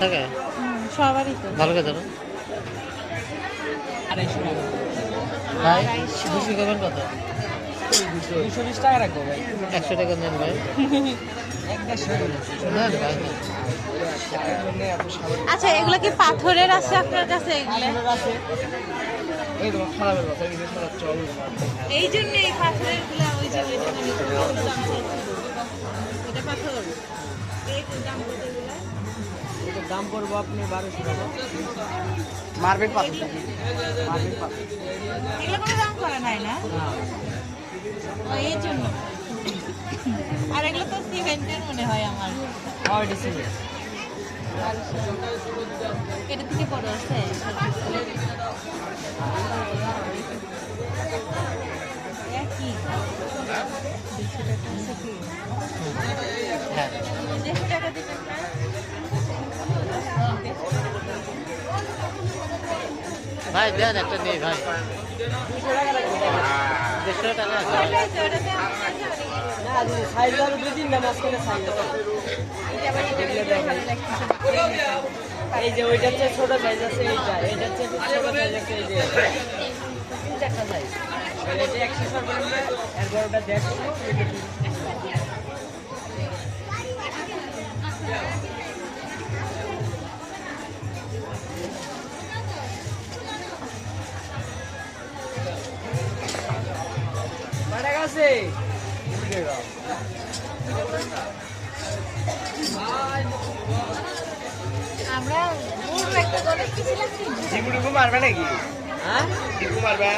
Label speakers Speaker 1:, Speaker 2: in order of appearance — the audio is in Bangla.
Speaker 1: থাকে
Speaker 2: সবারই তো
Speaker 1: ভালো কথা না
Speaker 3: 250 টাকা
Speaker 1: ভাই
Speaker 2: 250
Speaker 1: খুশি করবেন কত
Speaker 3: 220 টাকা রাখবো ভাই
Speaker 1: 100 টাকা নেন ভাই
Speaker 3: 150
Speaker 1: নেন ভাই নেন।
Speaker 2: আচ্ছা এগুলো কি পাথরের আছে আপনার কাছে এগুলো
Speaker 3: আছে এই তো খারাপের কথা এই খারাপ চল
Speaker 2: এই জন্য এই পাথরের গুলা ওই যে ওই দোকানে দাম চাইছিল এটা পাথর এই দাম কত এগুলা
Speaker 3: এটার দাম পড়বো আপনি 1200 টাকা মার্বেল পাথর মার্বেল পাথর
Speaker 2: এগুলো কোনো দাম করা নাই না ও, এই জন্য আর এগুলো তো সিমেন্টের মনে হয় আমার
Speaker 3: অলরেডি ছিল
Speaker 2: এটা থেকে বড় আছে একই 200 টাকা আছে কি
Speaker 1: হ্যাঁ
Speaker 2: 150 টাকা দিবেন না
Speaker 1: ভাই দেন একটা নেই ভাই 150 টাকা আছে ভাই।
Speaker 2: ওটাই তো, ওটাতে আমার কাছে অনেক
Speaker 3: না সাইজ আর দুই তিনটা মাঝখানে সাইজ আছে
Speaker 2: এটা আবার এটা ভিডিও ভালো লাগতেছে
Speaker 3: এই যে ওইটা হচ্ছে ছোট সাইজ আছে এইটা এটা হচ্ছে ছোট সাইজ আছে এই যে তিন চারটা সাইজ এটা 100 টাকা করে এরপর ওটা 150 বাড়া গেছে
Speaker 2: আমরা পুরো একটা গণেশ কিছিলাম
Speaker 3: জিমুডুকু মারবে নাকি হ্যাঁ জিমু মারবে